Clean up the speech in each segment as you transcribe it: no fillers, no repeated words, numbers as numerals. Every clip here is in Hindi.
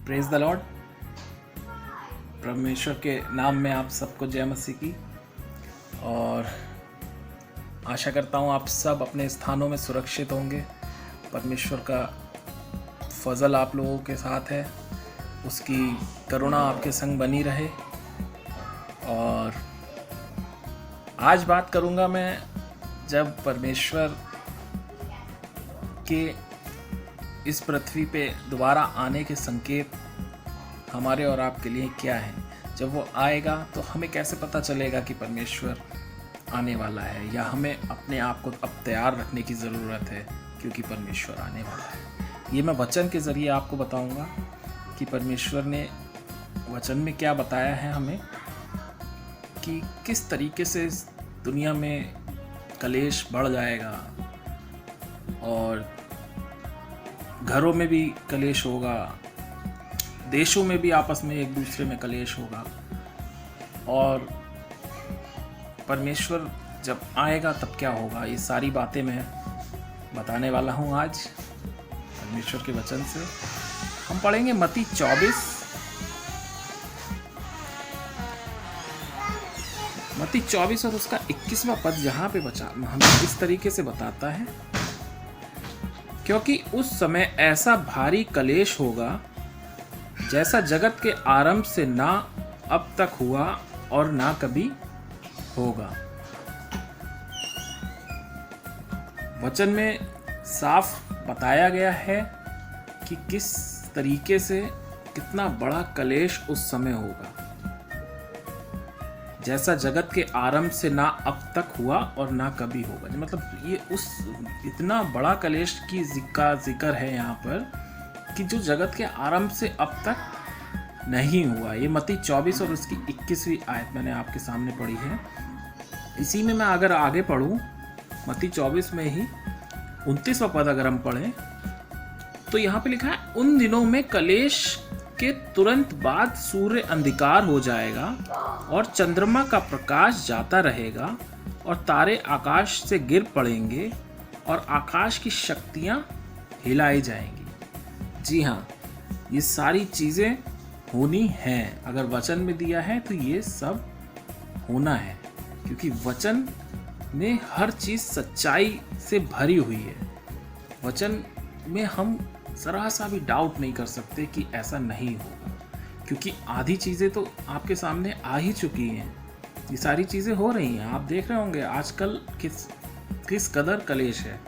Praise the Lord. परमेश्वर के नाम में आप सबको जय मसीह की। और आशा करता हूँ आप सब अपने स्थानों में सुरक्षित होंगे। परमेश्वर का फजल आप लोगों के साथ है, उसकी करुणा आपके संग बनी रहे। और आज बात करूँगा मैं जब परमेश्वर के इस पृथ्वी पे दोबारा आने के संकेत हमारे और आपके लिए क्या है। जब वो आएगा तो हमें कैसे पता चलेगा कि परमेश्वर आने वाला है, या हमें अपने आप को अब तैयार रखने की ज़रूरत है क्योंकि परमेश्वर आने वाला है। ये मैं वचन के ज़रिए आपको बताऊंगा कि परमेश्वर ने वचन में क्या बताया है हमें, कि किस तरीके से इस दुनिया में कलेश बढ़ जाएगा और घरों में भी कलेश होगा, देशों में भी आपस में एक दूसरे में कलेश होगा। और परमेश्वर जब आएगा तब क्या होगा, ये सारी बातें मैं बताने वाला हूँ आज परमेश्वर के वचन से। हम पढ़ेंगे मत्ती 24 और उसका 21वां पद, जहाँ पे हमें इस तरीके से बताता है, क्योंकि उस समय ऐसा भारी कलेश होगा जैसा जगत के आरंभ से ना अब तक हुआ और ना कभी होगा। वचन में साफ बताया गया है कि किस तरीके से कितना बड़ा कलेश उस समय होगा, जैसा जगत के आरंभ से ना अब तक हुआ और ना कभी होगा। मतलब ये उस इतना बड़ा कलेश की जिक्र है यहाँ पर कि जो जगत के आरंभ से अब तक नहीं हुआ। ये मत्ती 24 और उसकी 21वीं आयत मैंने आपके सामने पढ़ी है। इसी में मैं अगर आगे पढ़ूँ, मत्ती 24 में ही 29वां पद अगर हम पढ़ें तो यहाँ पे लिखा है, उन दिनों में कलेश के तुरंत बाद सूर्य अंधकार हो जाएगा और चंद्रमा का प्रकाश जाता रहेगा और तारे आकाश से गिर पड़ेंगे और आकाश की शक्तियां हिलाई जाएंगी। जी हाँ, ये सारी चीज़ें होनी हैं। अगर वचन में दिया है तो ये सब होना है, क्योंकि वचन में हर चीज़ सच्चाई से भरी हुई है। वचन में हम ज़रा सा भी डाउट नहीं कर सकते कि ऐसा नहीं होगा, क्योंकि आधी चीज़ें तो आपके सामने आ ही चुकी हैं। ये सारी चीज़ें हो रही हैं, आप देख रहे होंगे आजकल किस कदर कलेश है।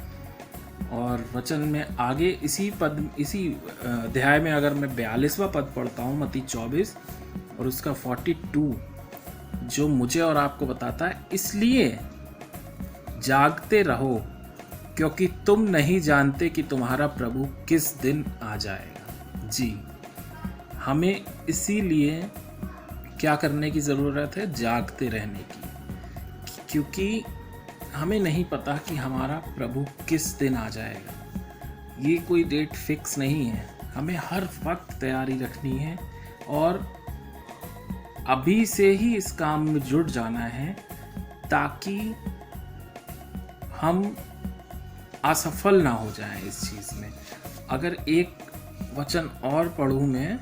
और वचन में आगे इसी अध्याय में अगर मैं 42वां पद पढ़ता हूँ, मत्ती 24 और उसका 42, जो मुझे और आपको बताता है, इसलिए जागते रहो क्योंकि तुम नहीं जानते कि तुम्हारा प्रभु किस दिन आ जाएगा। जी, हमें इसीलिए क्या करने की ज़रूरत है, जागते रहने की, क्योंकि हमें नहीं पता कि हमारा प्रभु किस दिन आ जाएगा। ये कोई डेट फिक्स नहीं है, हमें हर वक्त तैयारी रखनी है और अभी से ही इस काम में जुट जाना है, ताकि हम असफल ना हो जाएं इस चीज़ में। अगर एक वचन और पढ़ूँ मैं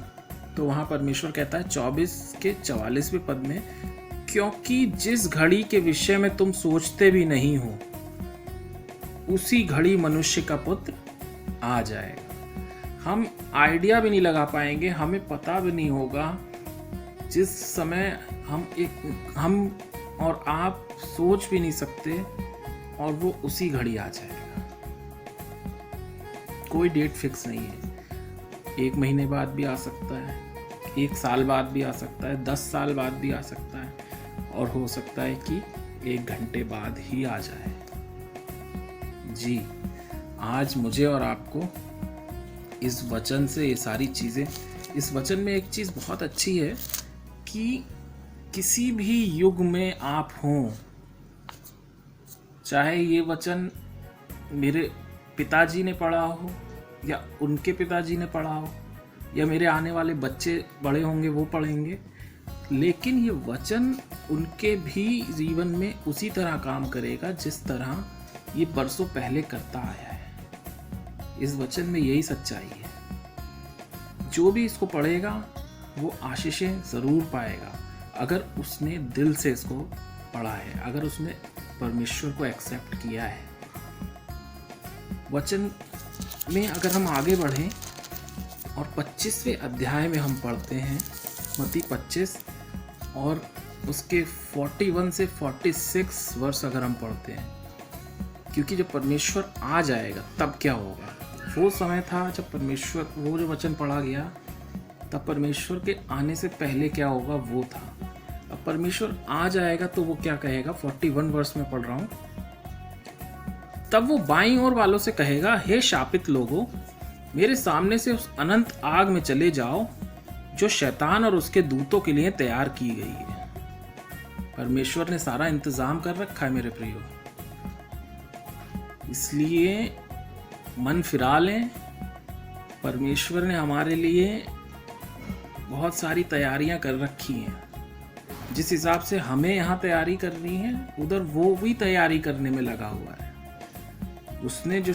तो वहाँ परमेश्वर कहता है 24 के 44वें पद में, क्योंकि जिस घड़ी के विषय में तुम सोचते भी नहीं हो उसी घड़ी मनुष्य का पुत्र आ जाएगा। हम आइडिया भी नहीं लगा पाएंगे, हमें पता भी नहीं होगा। जिस समय हम और आप सोच भी नहीं सकते, और वो उसी घड़ी आ जाएगा। कोई डेट फिक्स नहीं है। 1 महीने बाद भी आ सकता है, 1 साल बाद भी आ सकता है, 10 साल बाद भी आ सकता है, और हो सकता है कि 1 घंटे बाद ही आ जाए। जी, आज मुझे और आपको इस वचन से ये सारी चीज़ें, इस वचन में एक चीज़ बहुत अच्छी है कि किसी भी युग में आप हों, चाहे ये वचन मेरे पिताजी ने पढ़ा हो या उनके पिताजी ने पढ़ा हो, या मेरे आने वाले बच्चे बड़े होंगे वो पढ़ेंगे, लेकिन ये वचन उनके भी जीवन में उसी तरह काम करेगा जिस तरह ये बरसों पहले करता आया है। इस वचन में यही सच्चाई है। जो भी इसको पढ़ेगा वो आशीषें ज़रूर पाएगा, अगर उसने दिल से इसको पढ़ा है, अगर उसने परमेश्वर को एक्सेप्ट किया है। वचन में अगर हम आगे बढ़ें और 25वें अध्याय में हम पढ़ते हैं, मत्ती 25 और उसके 41 से 46 वर्ष अगर हम पढ़ते हैं, क्योंकि जब परमेश्वर आ जाएगा तब क्या होगा। वो समय था जब परमेश्वर, वो जो वचन पढ़ा गया, तब परमेश्वर के आने से पहले क्या होगा वो था। अब परमेश्वर आ जाएगा तो वो क्या कहेगा, 41 वर्ष में पढ़ रहा हूँ। तब वो बाईं ओर वालों से कहेगा, हे शापित लोगों, मेरे सामने से उस अनंत आग में चले जाओ जो शैतान और उसके दूतों के लिए तैयार की गई है। परमेश्वर ने सारा इंतजाम कर रखा है मेरे प्रियो, इसलिए मन फिरा लें। परमेश्वर ने हमारे लिए बहुत सारी तैयारियां कर रखी हैं। जिस हिसाब से हमें यहाँ तैयारी करनी है, उधर वो भी तैयारी करने में लगा हुआ है। उसने जो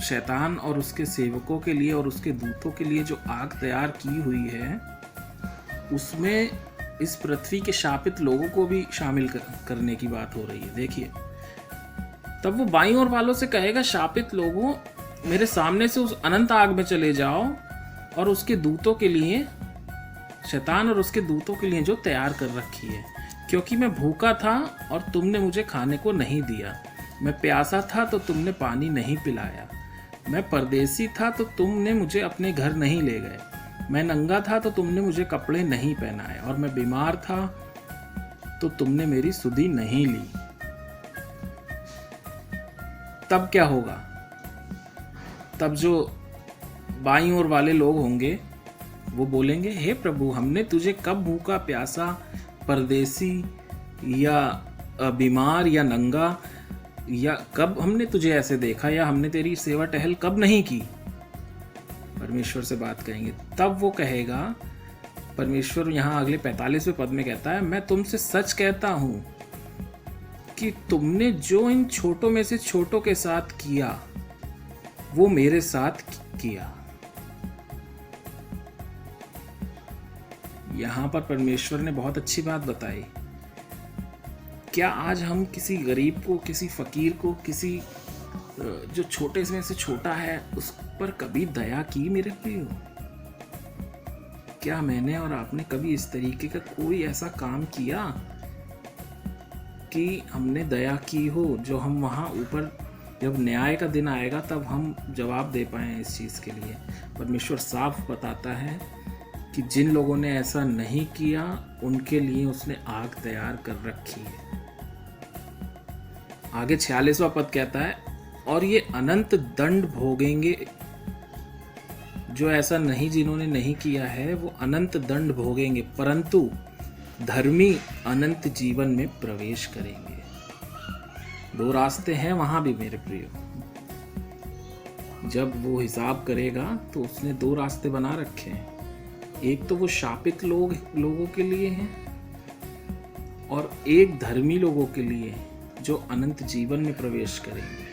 शैतान और उसके सेवकों के लिए और उसके दूतों के लिए जो आग तैयार की हुई है, उसमें इस पृथ्वी के शापित लोगों को भी शामिल करने की बात हो रही है। देखिए, तब वो बाईं ओर वालों से कहेगा, शापित लोगों, मेरे सामने से उस अनंत आग में चले जाओ और उसके दूतों के लिए, शैतान और उसके दूतों के लिए जो तैयार कर रखी है। क्योंकि मैं भूखा था और तुमने मुझे खाने को नहीं दिया, मैं प्यासा था तो तुमने पानी नहीं पिलाया, मैं परदेसी था तो तुमने मुझे अपने घर नहीं ले गए, मैं नंगा था तो तुमने मुझे कपड़े नहीं पहनाए, और मैं बीमार था तो तुमने मेरी सुधि नहीं ली। तब क्या होगा? तब जो बाईं ओर वाले लोग होंगे वो बोलेंगे, हे प्रभु, हमने तुझे कब भूखा, प्यासा, परदेसी या बीमार या नंगा, या कब हमने तुझे ऐसे देखा, या हमने तेरी सेवा टहल कब नहीं की। परमेश्वर से बात करेंगे। तब वो कहेगा, परमेश्वर यहाँ अगले 45वें पद में कहता है, मैं तुमसे सच कहता हूँ कि तुमने जो इन छोटों में से छोटों के साथ किया, वो मेरे साथ किया। यहां पर परमेश्वर ने बहुत अच्छी बात बताई। क्या आज हम किसी गरीब को, किसी फकीर को, किसी जो छोटे में से छोटा है, उस पर कभी दया की मेरे प्रियो? क्या मैंने और आपने कभी इस तरीके का कोई ऐसा काम किया कि हमने दया की हो, जो हम वहां ऊपर जब न्याय का दिन आएगा तब हम जवाब दे पाए इस चीज़ के लिए? परमेश्वर साफ बताता है कि जिन लोगों ने ऐसा नहीं किया, उनके लिए उसने आग तैयार कर रखी है। आगे 46वां पद कहता है, और ये अनंत दंड भोगेंगे, जो ऐसा नहीं, जिन्होंने नहीं किया है वो अनंत दंड भोगेंगे, परंतु धर्मी अनंत जीवन में प्रवेश करेंगे। 2 रास्ते हैं वहां भी मेरे प्रियो। जब वो हिसाब करेगा तो उसने 2 रास्ते बना रखे हैं। एक तो वो शापित लोगों के लिए है, और एक धर्मी लोगों के लिए जो अनंत जीवन में प्रवेश करेंगे।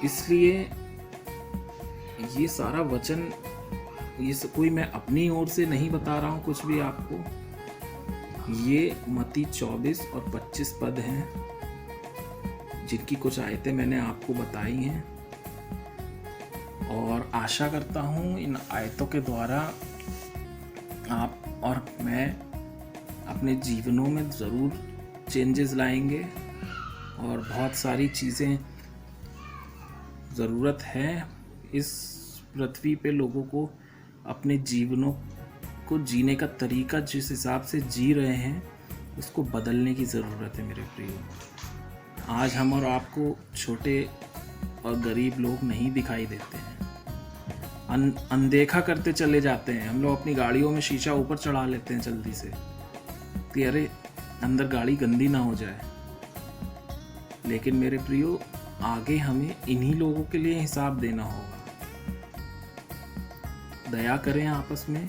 इसलिए ये सारा वचन, ये कोई मैं अपनी ओर से नहीं बता रहा हूँ कुछ भी आपको। ये मत्ती 24 और 25 पद हैं, जिनकी कुछ आयतें मैंने आपको बताई हैं, और आशा करता हूँ इन आयतों के द्वारा आप और मैं अपने जीवनों में ज़रूर चेंजेस लाएंगे, और बहुत सारी चीज़ें ज़रूरत है इस पृथ्वी पे लोगों को अपने जीवनों को जीने का तरीका, जिस हिसाब से जी रहे हैं, उसको बदलने की ज़रूरत है मेरे प्रियो। आज हम और आपको छोटे और गरीब लोग नहीं दिखाई देते हैं, अनदेखा करते चले जाते हैं। हम लोग अपनी गाड़ियों में शीशा ऊपर चढ़ा लेते हैं जल्दी से कि अरे अंदर गाड़ी गंदी ना हो जाए। लेकिन मेरे प्रियो, आगे हमें इन्हीं लोगों के लिए हिसाब देना होगा। दया करें आपस में।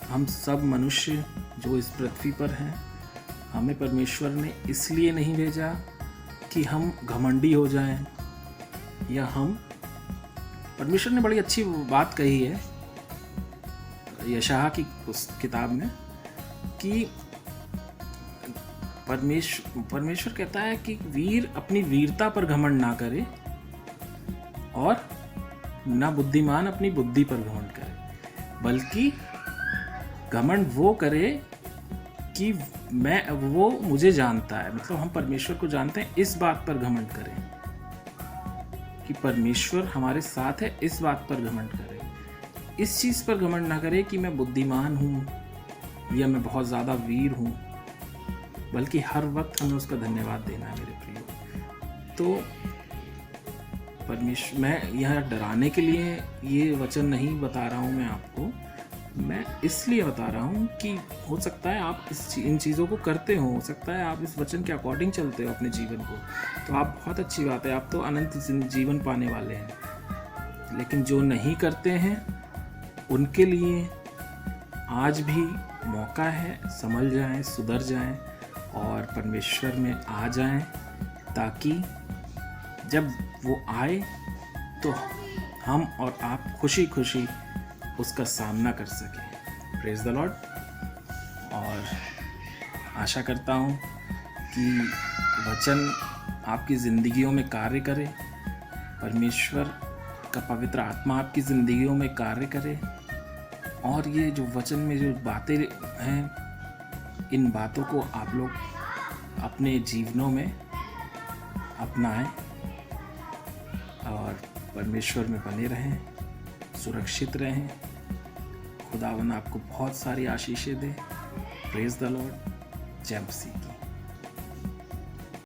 हम सब मनुष्य जो इस पृथ्वी पर हैं, हमें परमेश्वर ने इसलिए नहीं भेजा कि हम घमंडी हो जाएं, या हम परमेश्वर ने बड़ी अच्छी बात कही है यशायाह की उस किताब में कि परमेश्वर कहता है कि वीर अपनी वीरता पर घमंड ना करे और ना बुद्धिमान अपनी बुद्धि पर घमंड करे, बल्कि घमंड वो करे कि वो मुझे जानता है। मतलब हम परमेश्वर को जानते हैं, इस बात पर घमंड करें कि परमेश्वर हमारे साथ है, इस बात पर घमंड करें। इस चीज़ पर घमंड ना करें कि मैं बुद्धिमान हूँ या मैं बहुत ज़्यादा वीर हूँ, बल्कि हर वक्त हमें उसका धन्यवाद देना है मेरे प्रियो। तो परमेश्वर, मैं यह डराने के लिए ये वचन नहीं बता रहा हूँ मैं आपको, मैं इसलिए बता रहा हूँ कि हो सकता है आप इन चीज़ों को करते हो सकता है आप इस वचन के अकॉर्डिंग चलते हो अपने जीवन को, तो आप बहुत अच्छी बात है, आप तो अनंत जीवन पाने वाले हैं। लेकिन जो नहीं करते हैं उनके लिए आज भी मौका है, संभल जाएं, सुधर जाएं और परमेश्वर में आ जाएं, ताकि जब वो आए तो हम और आप खुशी खुशी उसका सामना कर सकें। Praise the Lord. और आशा करता हूँ कि वचन आपकी ज़िंदगियों में कार्य करे, परमेश्वर का पवित्र आत्मा आपकी ज़िंदगियों में कार्य करे, और ये जो वचन में जो बातें हैं, इन बातों को आप लोग अपने जीवनों में अपनाएं और परमेश्वर में बने रहें, सुरक्षित रहें। खुदावन आपको बहुत सारी आशीषें दे। Praise the lord. जय मसीह की।